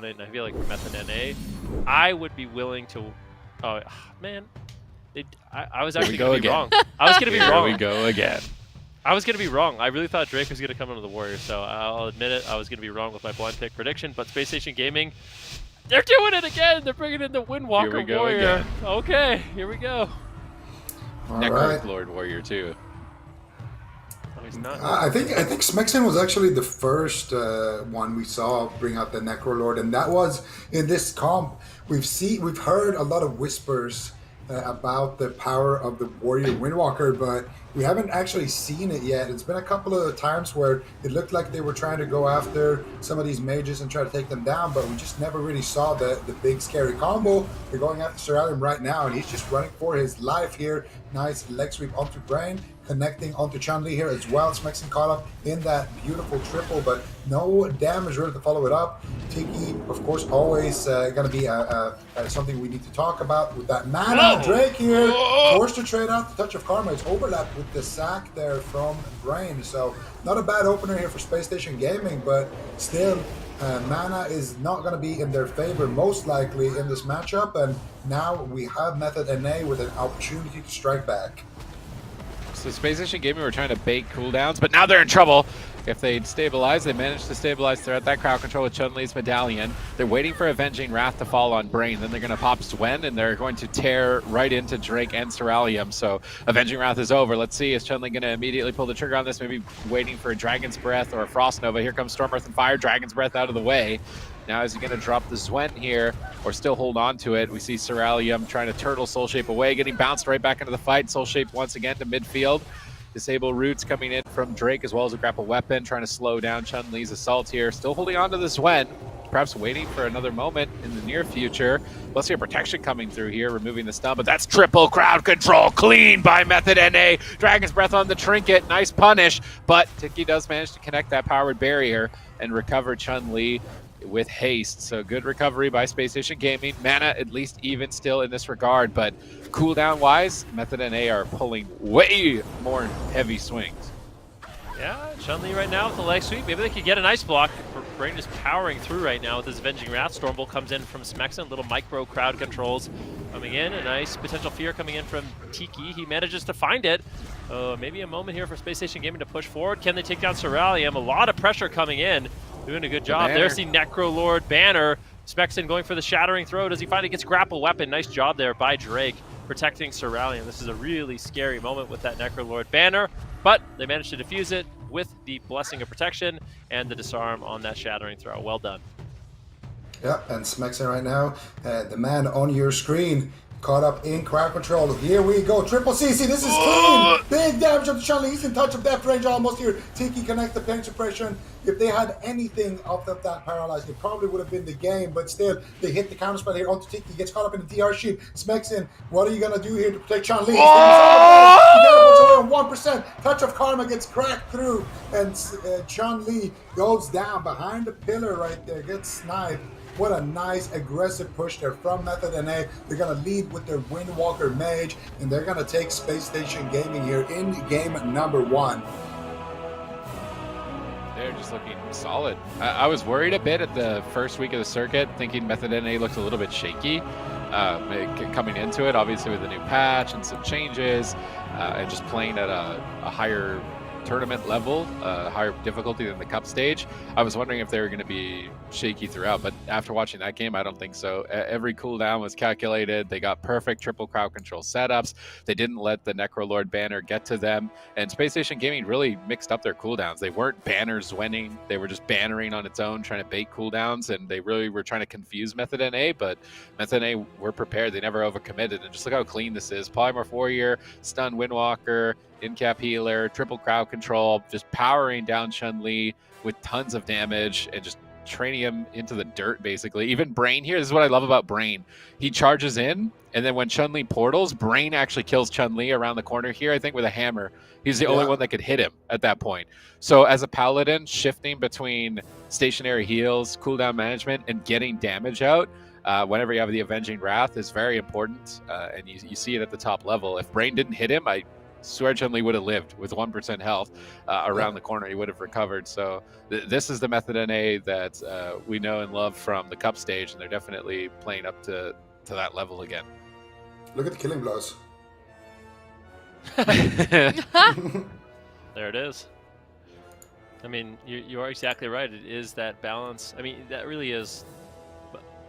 and I feel like for Method NA, I would be willing to. Oh man, I was actually going to be wrong. I was going to be wrong. Here we go again. I was going to be wrong. I really thought Drake was going to come into the Warriors, so I'll admit it. I was going to be wrong with my blind pick prediction. But Spacestation Gaming, they're doing it again. They're bringing in the Windwalker Warrior. Again. Okay, here we go. Necro Lord Warrior too. He's not. I think Smexxin was actually the first one we saw bring out the Necro Lord, and that was in this comp. We've heard a lot of whispers about the power of the Warrior Windwalker, but we haven't actually seen it yet. It's been a couple of times where it looked like they were trying to go after some of these mages and try to take them down, but we just never really saw the big scary combo. They're going after Ceralium right now, and he's just running for his life here. Nice leg sweep onto Brain, connecting onto Chunli here as well. Smexxin caught up in that beautiful triple, but no damage really to follow it up. Ticki, of course, always going to be something we need to talk about with that mana. Drake here, forced to trade out the Touch of Karma. It's overlapped with the sack there from Brain, so not a bad opener here for Spacestation Gaming, but still, mana is not going to be in their favor most likely in this matchup, and now we have Method NA with an opportunity to strike back. So Spacestation Gaming were trying to bait cooldowns, but now they're in trouble. If they'd stabilize, they managed to stabilize throughout that crowd control with Chunli's medallion. They're waiting for Avenging Wrath to fall on Brain. Then they're going to pop Swen, and they're going to tear right into Drake and Ceralium. So Avenging Wrath is over. Let's see, is Chunli going to immediately pull the trigger on this? Maybe waiting for a Dragon's Breath or a Frost Nova. Here comes Storm, Earth, and Fire. Dragon's Breath out of the way. Now is he going to drop the Swen here or still hold on to it? We see Ceralium trying to turtle Soul Shape away, getting bounced right back into the fight. Soul Shape once again to midfield. Disable roots coming in from Drake as well as a grapple weapon, trying to slow down Chun-Li's assault here. Still holding on to the Swen, perhaps waiting for another moment in the near future. Let's see a protection coming through here, removing the stun, but that's triple crowd control, clean by Method NA. Dragon's Breath on the trinket, nice punish, but Ticki does manage to connect that powered barrier and recover Chun-Li with haste. So good recovery by Spacestation Gaming. Mana at least even still in this regard, but cooldown wise, Method NA are pulling way more heavy swings. Yeah, Chun-Li right now with the leg sweep. Maybe they could get an ice block. Brain is powering through right now with his Avenging Wrath. Stormbolt comes in from Smexxin. Little micro crowd controls coming in. A nice potential fear coming in from Ticki. He manages to find it. Maybe a moment here for Spacestation Gaming to push forward. Can they take down Ceralium? A lot of pressure coming in. Doing a good job. There's the Necro Lord banner. Smexxin going for the Shattering Throw. Does he find it? Gets grapple weapon. Nice job there by Drake protecting Ceralium. This is a really scary moment with that Necro Lord banner, but they managed to defuse it with the Blessing of Protection and the disarm on that Shattering Throw. Well done. Yep, and Smexxin right now, the man on your screen, caught up in crowd control. Here we go. Triple CC. This is clean. Big damage of the Chunli. He's in touch of death range almost here. Ticki connects the pain suppression. If they had anything of that paralyzed, it probably would have been the game. But still, they hit the counter spell here onto Ticki. Gets caught up in the DR sheet. Smexxin, what are you going to do here to protect Chunli? He got 1%. Touch of Karma gets cracked through. And Chunli goes down behind the pillar right there. Gets sniped. What a nice aggressive push there from Method NA. They're going to lead with their Windwalker Mage, and they're going to take Spacestation Gaming here in game number 1. They're just looking solid. I was worried a bit at the first week of the circuit, thinking Method NA looked a little bit shaky coming into it, obviously with the new patch and some changes, and just playing at a higher tournament level, higher difficulty than the cup stage. I was wondering if they were going to be shaky throughout, but after watching that game, I don't think so. Every cooldown was calculated. They got perfect triple crowd control setups. They didn't let the Necro Lord banner get to them, and Spacestation Gaming really mixed up their cooldowns. They weren't banners winning. They were just bannering on its own, trying to bait cooldowns, and they really were trying to confuse Method NA, but Method NA were prepared. They never overcommitted, and just look how clean this is. Polymorph Warrior, Stun Windwalker, in-cap healer, triple crowd control, just powering down Chun-Li with tons of damage and just training him into the dirt, basically. Even Brain here, this is what I love about Brain. He charges in, and then when Chun-Li portals, Brain actually kills Chun-Li around the corner here, I think with a hammer. He's the only one that could hit him at that point. So as a paladin, shifting between stationary heals, cooldown management, and getting damage out, whenever you have the Avenging Wrath is very important, and you see it at the top level. If Brain didn't hit him, I swear Chunli would have lived with 1% health around the corner. He would have recovered. So this is the Method NA that we know and love from the Cup stage, and they're definitely playing up to that level again. Look at the killing blows. There it is. I mean, you are exactly right. It is that balance. I mean, that really is.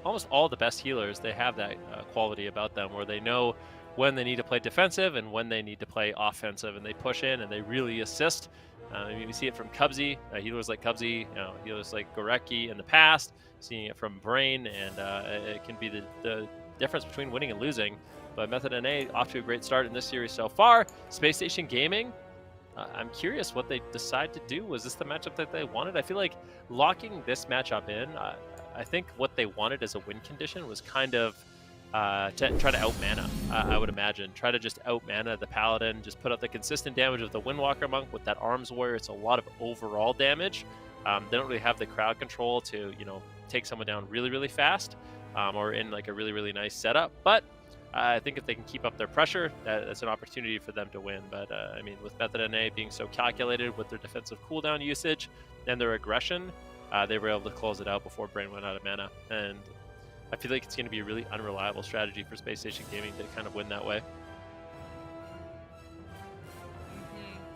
Almost all the best healers, they have that quality about them where they know when they need to play defensive and when they need to play offensive, and they push in and they really assist. I mean, we see it from Cubsy, healers like Cubsy, healers like Gorecki in the past, seeing it from Brain, and it can be the difference between winning and losing. But Method NA off to a great start in this series so far. Space Station Gaming, I'm curious what they decide to do. Was this the matchup that they wanted? I feel like locking this matchup in, I think what they wanted as a win condition was kind of to try to out-mana, I would imagine. Try to just out-mana the Paladin, just put up the consistent damage of the Windwalker Monk with that Arms Warrior. It's a lot of overall damage. They don't really have the crowd control to, take someone down really, really fast or in like a really, really nice setup. But I think if they can keep up their pressure, that's an opportunity for them to win. But I mean, with Method NA being so calculated with their defensive cooldown usage and their aggression, they were able to close it out before Brain went out of mana. And I feel like it's going to be a really unreliable strategy for Space Station Gaming to kind of win that way.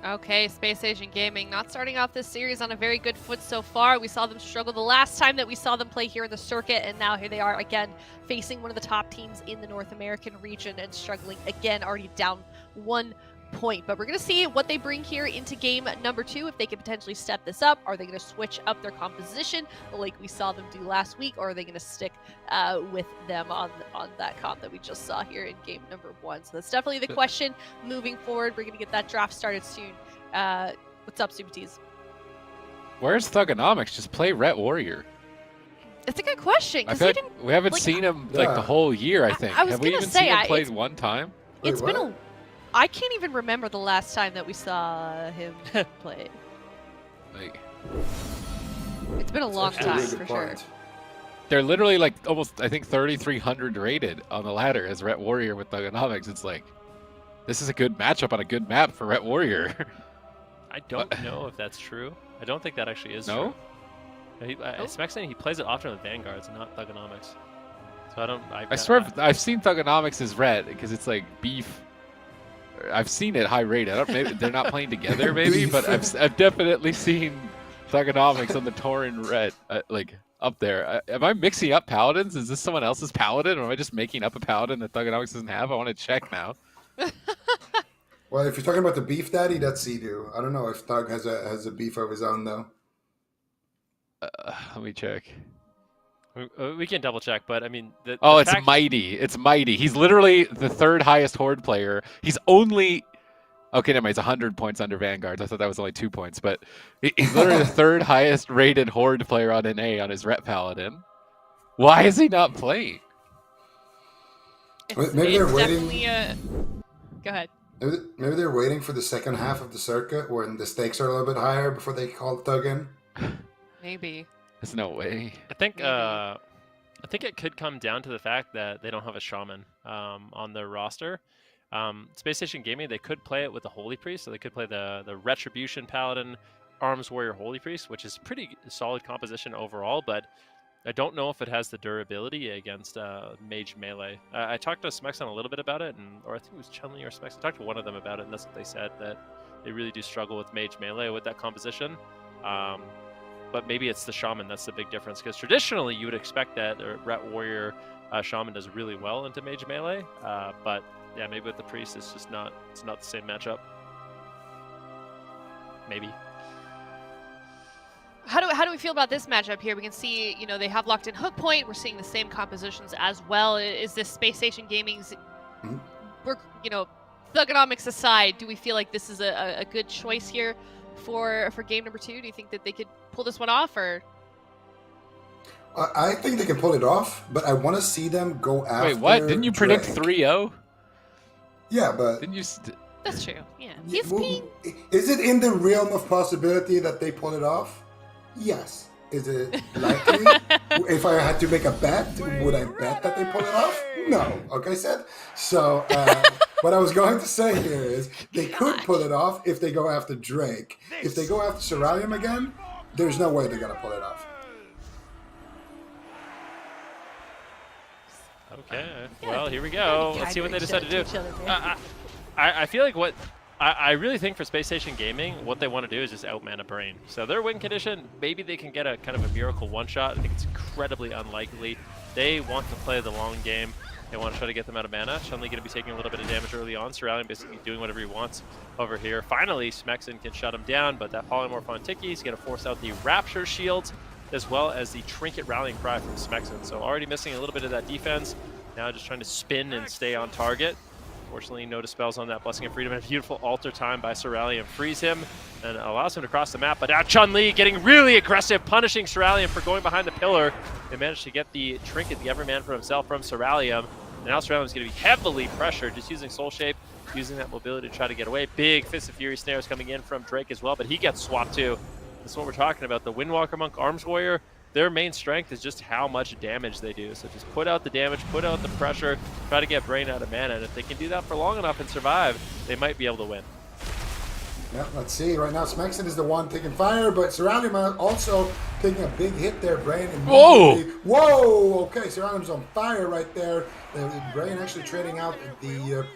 Okay, Space Station Gaming not starting off this series on a very good foot so far. We saw them struggle the last time that we saw them play here in the circuit, and now here they are again facing one of the top teams in the North American region and struggling again, already down 1 point. But we're going to see what they bring here into game number 2, if they can potentially step this up. Are they going to switch up their composition like we saw them do last week, or are they going to stick with them on that comp that we just saw here in game number 1? So that's definitely the question moving forward. We're going to get that draft started soon. What's up, Super Tees? Where's Thugonomicz? Just play Ret Warrior. It's a good question. I feel like we haven't seen him like the whole year, I think. I was Have we gonna even say, seen him played one time? It's been I can't even remember the last time that we saw him play. Like, it's been a long time, for sure. They're literally like almost, I think, 3,300 rated on the ladder as Ret Warrior with Thugonomicz. It's like, this is a good matchup on a good map for Ret Warrior. I don't know if that's true. I don't think that actually is true. Smexxin, he plays it often with Vanguards, not Thugonomicz. So I don't. I swear I've seen Thugonomicz as Ret because it's like beef. I've seen it high rated. Maybe they're not playing together, maybe, but I've definitely seen Thugonomicz on the Tauren Ret like up there. Am I mixing up paladins? Is this someone else's paladin, or am I just making up a paladin that Thugonomicz doesn't have? I want to check now. Well, if you're talking about the beef daddy, that's Sea-Doo. I don't know if Thug has a beef of his own though. Let me check. We can double check, but I mean, it's Mighty. It's Mighty. He's literally the 3rd highest Horde player. He's only okay. Never mind. He's 100 points under Vanguards. I thought that was only 2 points, but he's literally the 3rd highest rated Horde player on NA on his Ret Paladin. Why is he not playing? Maybe they're waiting. Go ahead. Maybe they're waiting for the second half of the circuit when the stakes are a little bit higher before they call Thug in. Maybe. There's no way. I think it could come down to the fact that they don't have a shaman on their roster. Space Station Gaming, they could play it with the Holy Priest, so they could play the Retribution Paladin, Arms Warrior Holy Priest, which is pretty solid composition overall, but I don't know if it has the durability against Mage Melee. I talked to Smexxin a little bit about it, or I think it was Chunli or Smexxin. I talked to one of them about it, and that's what they said, that they really do struggle with Mage Melee with that composition. But maybe it's the Shaman that's the big difference, because traditionally you would expect that Ret Warrior Shaman does really well into Mage Melee, but yeah, maybe with the Priest it's just not the same matchup. Maybe. How do we feel about this matchup here? We can see, they have locked in Hook Point. We're seeing the same compositions as well. Is this Space Station Gaming's, Thugonomicz aside, do we feel like this is a good choice here for game number 2? Do you think that they could pull this one off, or? I think they can pull it off, but I want to see them go after. Wait, what? Didn't you predict Drake. 3-0? Yeah, but didn't you? That's true. Yeah. Is it in the realm of possibility that they pull it off? Yes. Is it likely? If I had to make a bet, would I bet that they pull it off? No. Okay, said. So What I was going to say here is they could pull it off if they go after Drake. If they go after Ceralium again, there's no way they're going to pull it off. Okay, well, here we go. Let's see what they decide to do. I feel like what I really think for Space Station Gaming, what they want to do is just outman a Brain. So their win condition, maybe they can get a kind of a miracle one-shot. I think it's incredibly unlikely. They want to play the long game. They want to try to get them out of mana. Chunli going to be taking a little bit of damage early on. Ceralium basically doing whatever he wants over here. Finally, Smexxin can shut him down, but that polymorph on Ticki is going to force out the Rapture shields, as well as the Trinket Rallying Cry from Smexxin. So already missing a little bit of that defense. Now just trying to spin and stay on target. Fortunately, no dispels on that Blessing of Freedom. And a beautiful altar time by Ceralium frees him and allows him to cross the map. But now Chunli getting really aggressive, punishing Ceralium for going behind the pillar. They managed to get the Trinket, the Everyman for himself from Ceralium. And now Ceralium's going to be heavily pressured, just using Soul Shape, using that mobility to try to get away. Big Fist of Fury snares coming in from Drake as well, but he gets swapped too. That's what we're talking about. The Windwalker Monk Arms Warrior, their main strength is just how much damage they do. So just put out the damage, put out the pressure, try to get Brain out of mana. And if they can do that for long enough and survive, they might be able to win. Yeah, let's see. Right now, Smexxin is the one taking fire, but Ceralium also taking a big hit there. Brain Whoa! Whoa! Okay, Ceralium's on fire right there. Brain actually trading out the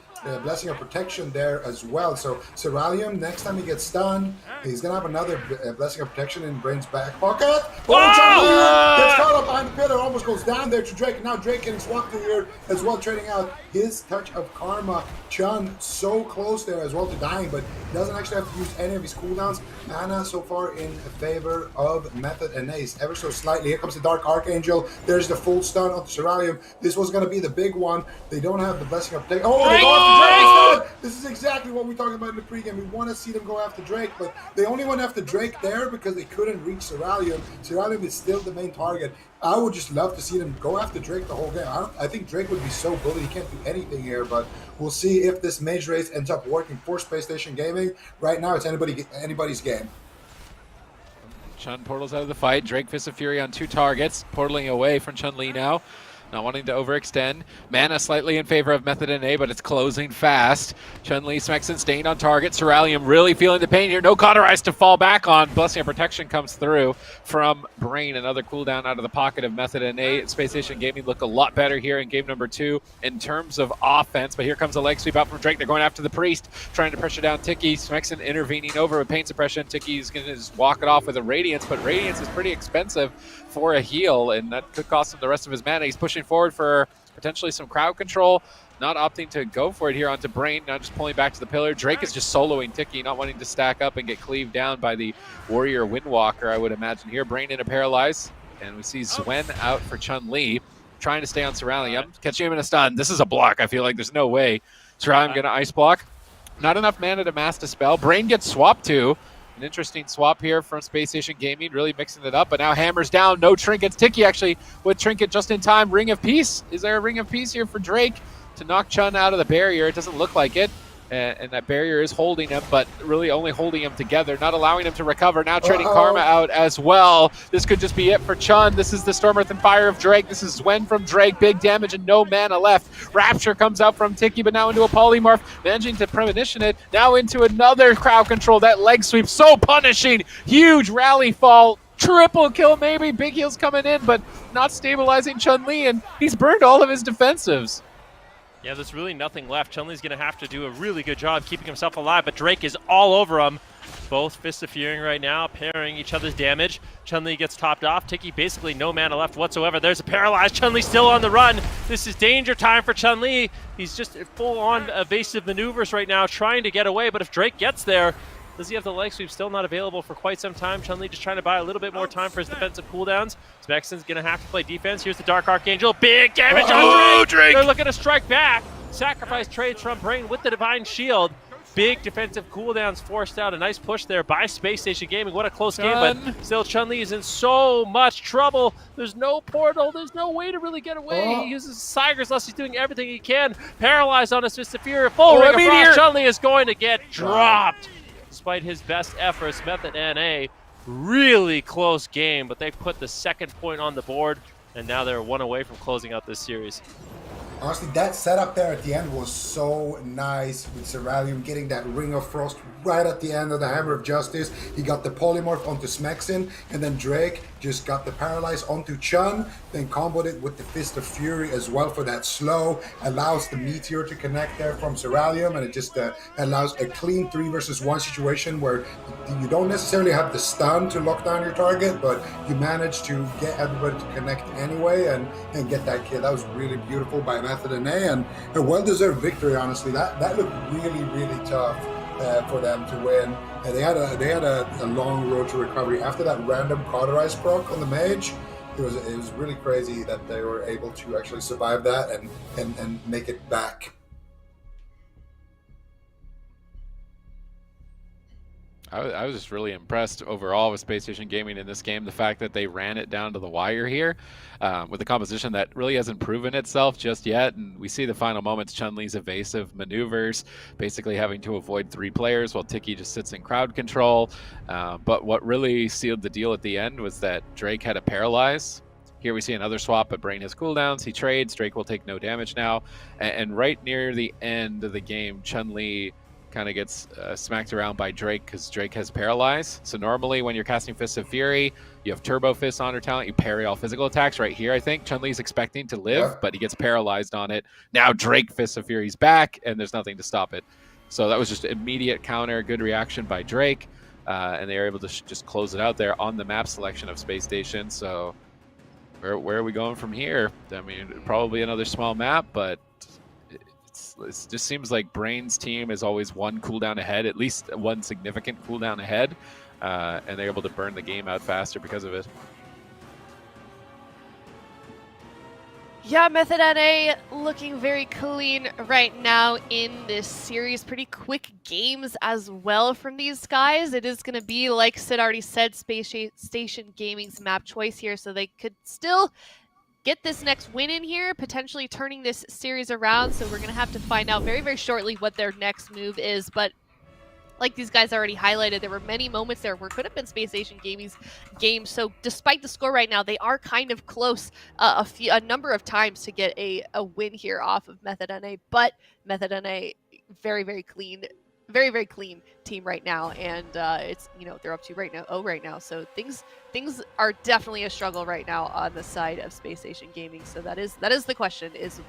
Blessing of Protection there as well. So Ceralium, next time he gets stunned, he's going to have another Blessing of Protection in Brain's back pocket. Oh, gets caught up behind the pillar, almost goes down there to Drake. Now Drake getting swapped to here as well, trading out his Touch of Karma. Chun so close there as well to dying, but doesn't actually have to use any of his cooldowns. Mana so far in favor of Method and Ace, ever so slightly. Here comes the Dark Archangel. There's the full stun on Ceralium. This was going to be the big one. They don't have the Blessing of Protection. Oh, they go after Drake! This is exactly what we talked about in the pregame. We want to see them go after Drake, but they only went after Drake there because they couldn't reach Ceralium. Ceralium is still the main target. I would just love to see them go after Drake the whole game. I think Drake would be so bully. He can't do anything here, but we'll see if this mage race ends up working for Space Station Gaming. Right now, it's anybody's game. Chun portals out of the fight. Drake Fist of Fury on 2 targets. Portaling away from Chunli now. Not wanting to overextend. Mana slightly in favor of Method and A, but it's closing fast. Chunli, Smexxin staying on target. Ceralium really feeling the pain here. No Cauterize to fall back on. Blessing of Protection comes through from Brain. Another cooldown out of the pocket of Method and A. Space Station Gaming look a lot better here in game number 2 in terms of offense. But here comes a leg sweep out from Drake. They're going after the Priest, trying to pressure down Ticki. Smexxin intervening over with Pain Suppression. Ticki's going to just walk it off with a Radiance, but Radiance is pretty expensive for a heal, and that could cost him the rest of his mana. He's pushing forward for potentially some crowd control, not opting to go for it here onto Brain, now just pulling back to the pillar. Drake is just soloing Ticki, not wanting to stack up and get cleaved down by the Warrior Windwalker, I would imagine here. Brain in a Paralyze, and we see Zwen out for Chunli, trying to stay on Ceralium, catching him in a stun. This is a block, I feel like there's no way. Ceralium gonna ice block. Not enough mana to mass Dispel. Brain gets swapped to. An interesting swap here from Space Station Gaming, really mixing it up, but now hammers down, no trinkets. Ticki actually with trinket just in time. Ring of Peace. Is there a Ring of Peace here for Drake to knock Chun out of the barrier? It doesn't look like it. And that barrier is holding him, but really only holding him together, not allowing him to recover. Now trading Karma out as well. This could just be it for Chun. This is the Storm, Earth, and Fire of Drake. This is Zwen from Drake. Big damage and no mana left. Rapture comes out from Ticki, but now into a Polymorph. Managing to Premonition it. Now into another crowd control. That leg sweep, so punishing. Huge rally fall. Triple kill maybe. Big heals coming in, but not stabilizing Chunli, and he's burned all of his defensives. Yeah, there's really nothing left. Chunli's going to have to do a really good job keeping himself alive, but Drake is all over him. Both Fists of Fury right now, parrying each other's damage. Chunli gets topped off. Ticki basically no mana left whatsoever. There's a Paralyze. Chunli still on the run. This is danger time for Chunli. He's just full-on evasive maneuvers right now, trying to get away, but if Drake gets there, does he have the leg sweep? Still not available for quite some time. Chunli just trying to buy a little bit more time for his defensive cooldowns. Smexxin's going to have to play defense. Here's the Dark Archangel. Big damage on Drake. They're looking to strike back. Sacrifice trades from Brain with the Divine Shield. Big defensive cooldowns forced out. A nice push there by Space Station Gaming. What a close game, but still Chunli is in so much trouble. There's no portal. There's no way to really get away. He uses Sigur's Lust. He's doing everything he can. Paralyzed on his Fist of Fury. Full Ring of Frost. Chunli is going to get dropped. Despite his best efforts, Method NA, really close game, but they put the second point on the board, and now they're one away from closing out this series. honestly, that setup there at the end was so nice with Ceralium getting that Ring of Frost right at the end of the Hammer of Justice. He got the Polymorph onto Smexxin, and then Drake just got the Paralyze onto Chun, then comboed it with the Fist of Fury as well for that slow, allows the Meteor to connect there from Ceralium, and it just allows a clean 3 versus 1 situation where you don't necessarily have the stun to lock down your target, but you manage to get everybody to connect anyway and get that kill. That was really beautiful by Method and a well-deserved victory, honestly. That looked really, really tough for them to win. They had a long road to recovery after that random cauterize proc on the mage. It was really crazy that they were able to actually survive that and make it back. I was just really impressed overall with Spacestation Gaming in this game. The fact that they ran it down to the wire here with a composition that really hasn't proven itself just yet. And we see the final moments, Chunli's evasive maneuvers, basically having to avoid 3 players while Ticki just sits in crowd control. But what really sealed the deal at the end was that Drake had a paralyze. Here we see another swap, but Brain has cooldowns. He trades. Drake will take no damage now. And right near the end of the game, Chunli kind of gets smacked around by Drake because Drake has Paralyze. So normally when you're casting Fist of Fury, you have Turbo Fist on her talent, you parry all physical attacks. Right here, I think Chun-Li's expecting to live, but he gets paralyzed on it. Now Drake Fist of Fury's back, and there's nothing to stop it. So that was just immediate counter, good reaction by Drake, and they were able to just close it out there on the map selection of Space Station. So where are we going from here? I mean, probably another small map, but it just seems like Brain's team is always one cooldown ahead, at least one significant cooldown ahead, and they're able to burn the game out faster because of it. Yeah, Method NA looking very clean right now in this series. Pretty quick games as well from these guys. It is going to be, like Sid already said, Space Station Gaming's map choice here, so they could still get this next win in here, potentially turning this series around. So we're going to have to find out very, very shortly what their next move is. But like these guys already highlighted, there were many moments there where it could have been Space Station Gaming's game. So despite the score right now, they are kind of close a number of times to get a win here off of Method NA. But Method NA, very, very clean. Very, very clean team right now, and it's, you know, they're up to right now. So things are definitely a struggle right now on the side of Space Station Gaming. So that is the question: is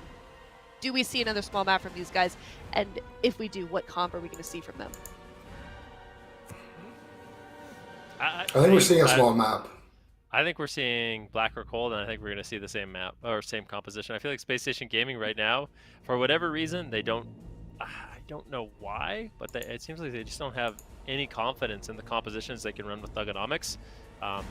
do we see another small map from these guys? And if we do, what comp are we going to see from them? I think we're seeing a small map. I think we're seeing Black or Cold, and I think we're going to see the same map or same composition. I feel like Space Station Gaming right now, for whatever reason, they don't. I don't know why, but it seems like they just don't have any confidence in the compositions they can run with Thugonomicz.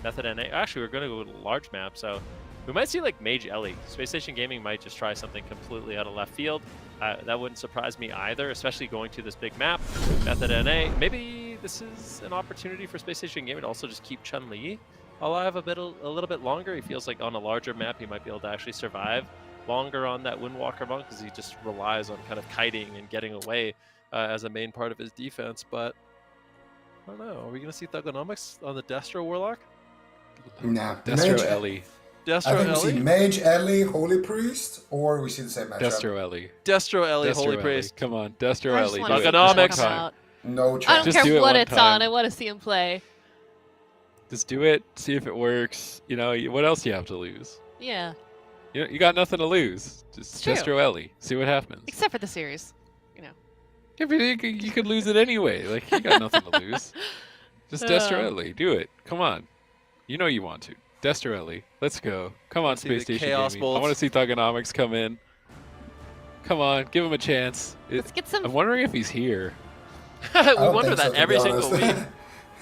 Method NA. Actually, we're going to go with a large map, so we might see like Mage Ellie. Space Station Gaming might just try something completely out of left field. That wouldn't surprise me either, especially going to this big map. Method NA. Maybe this is an opportunity for Space Station Gaming to also just keep Chun-Li alive a little bit longer. He feels like on a larger map he might be able to actually survive longer on that Windwalker monk because he just relies on kind of kiting and getting away as a main part of his defense. But I don't know. Are we going to see Thugonomicz on the Destro Warlock? Nah. Destro Ellie. Destro I think Ellie? we see Mage Ellie, Holy Priest, or we see the same matchup. Destro Ellie. Destro Ellie, Destro Holy Ellie. Priest. Come on, Destro I Ellie. just Do it. wanna see Thugonomicz. Just him one come time. out. No I chance. don't Just do care it what one it's time. on. I want to see him play. Just do it. See if it works. You know, what else you have to lose? Yeah, You got nothing to lose. Just It's true. Destro Ellie. See what happens. except for the series. Yeah, but you could lose it anyway. Like, you got nothing to lose. Just Destro Ellie. Do it. Come on. You know you want to. Destro Ellie. Let's go. Come on, See Space the Station Chaos Gaming. Bolts. I want to see Thugonomicz come in. Come on, give him a chance. Let's get some. I'm wondering if he's here. We I don't wonder think so, that to every be single honest. week.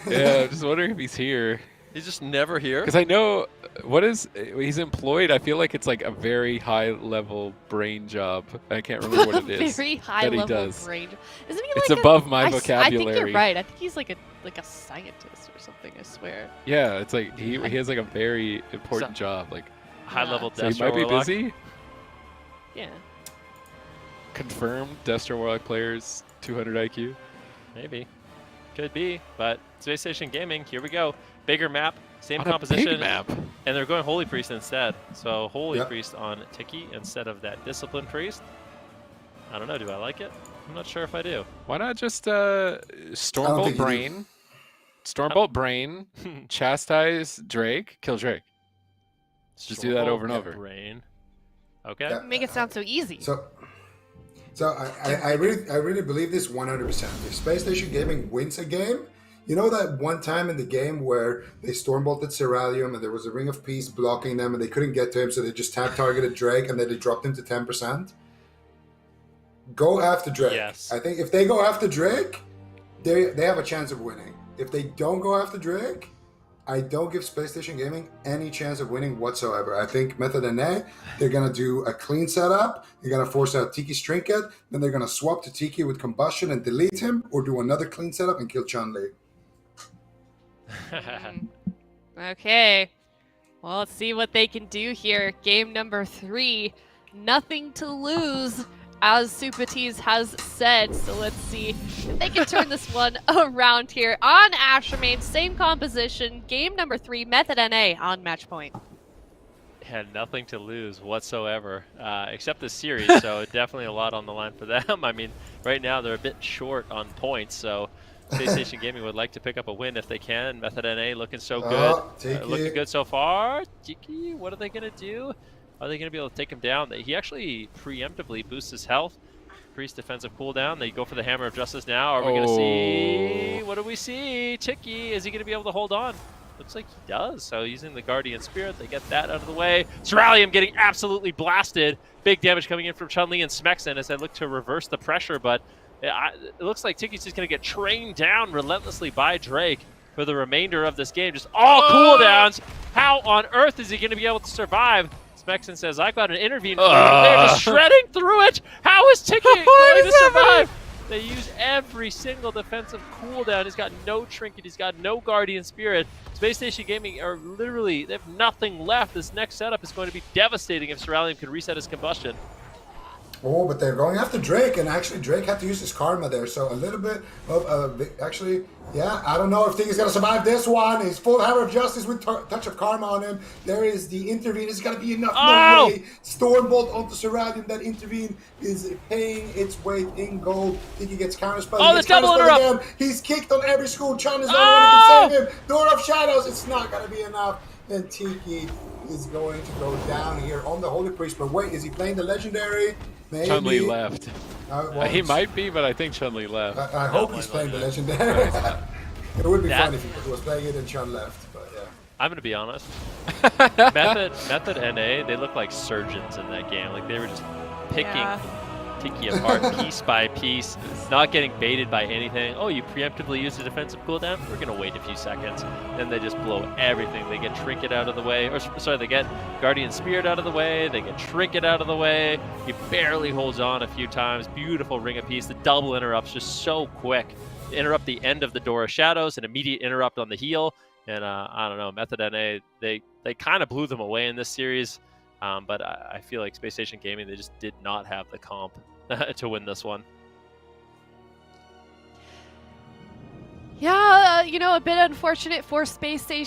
Yeah, I'm just wondering if he's here. He's just never here. Because I know, he's employed, I feel like it's like a very high level brain job. I can't remember what it is. Very high that he level does. range. Isn't he It's like above my I think vocabulary. you're right. I think he's like a scientist or something. I swear. Yeah, it's like he has like a very important job. Like, High level so he Destro might be Warlock. busy. Yeah. Confirmed Destro Warlock players, 200 IQ. Maybe. Could be. But Space Station Gaming, here we go. Bigger map. Same On a composition, big map. and they're going Holy Priest instead. So Holy Yep. Priest on Ticki instead of that Discipline Priest. I don't know, do I like it? I'm not sure if I do. Why not just think Stormbolt you do. Brain? Stormbolt Brain, chastise Drake, kill Drake. Just do that Stormbolt over and over. Brain. Okay. Yeah. Make it sound so easy. So I really believe this 100%. If Space Station Gaming wins a game, you know that one time in the game where they stormbolted Ceralium and there was a Ring of Peace blocking them and they couldn't get to him, so they just tap targeted Drake and then they dropped him to 10%? Go after Drake. Yes. I think if they go after Drake, they have a chance of winning. If they don't go after Drake, I don't give Space Station Gaming any chance of winning whatsoever. I think Method NA, they're going to do a clean setup. They're going to force out Ticki's Trinket. Then they're going to swap to Ticki with Combustion and delete him, or do another clean setup and kill Chunli. Okay. Well, let's see what they can do here. Game number 3. Nothing to lose, as Supatese has said. So let's see if they can turn this one around here. On Ashermain, same composition. Game number 3, Method NA on match point. Had nothing to lose whatsoever, except this series, so definitely a lot on the line for them. I mean, right now they're a bit short on points, so Space Station Gaming would like to pick up a win if they can. Method NA looking so good. Looking good so far. Ticki, what are they going to do? Are they going to be able to take him down? He actually preemptively boosts his health. Priest defensive cooldown. They go for the Hammer of Justice now. Are we going to see? What do we see? Ticki, is he going to be able to hold on? Looks like he does. So using the Guardian Spirit, they get that out of the way. Ceralium getting absolutely blasted. Big damage coming in from Chunli and Smexxin as they look to reverse the pressure, but it looks like Ticki's just going to get trained down relentlessly by Drake for the remainder of this game. Just all cooldowns. How on earth is he going to be able to survive? Smexxin says, I've got an intervene. They're just shredding through it. How is Ticki going to survive? They use every single defensive cooldown. He's got no Trinket. He's got no Guardian Spirit. Space Station Gaming are literally, they have nothing left. This next setup is going to be devastating if Ceralium can reset his combustion. Oh, but they're going after Drake, and actually Drake had to use his karma there, so a little bit of actually, yeah, I don't know if Ticki's going to survive this one. He's full Hammer of Justice with touch of karma on him. There is the intervene. It's going to be enough. No way. Stormbolt onto Ceralium. That intervene is paying its weight in gold. Ticki gets counterspell. Oh, there's double interrupt. He's kicked on every school. Chun is the only one who can save him. Door of Shadows. It's not going to be enough. And Ticki is going to go down here on the Holy Priest. But wait, is he playing the Legendary? Maybe. Chunli left. Well, He might be, but I think Chunli left. I hope he's playing the Legendary. It would be funny if he was playing it and Chun left, but yeah. I'm going to be honest. Method NA, they look like surgeons in that game. Like they were just picking Ticki apart piece by piece, not getting baited by anything. Oh, you preemptively used a defensive cooldown? We're going to wait a few seconds. Then they just blow everything. They get Trinket out of the way. Or sorry, they get Guardian Spirit out of the way. They get Trinket out of the way. He barely holds on a few times. Beautiful Ring of Peace. The double interrupts just so quick. Interrupt the end of the Door of Shadows, an immediate interrupt on the heal. And I don't know, Method NA, they kind of blew them away in this series. But I feel like Space Station Gaming, they just did not have the comp to win this one. Yeah, a bit unfortunate for Space Station.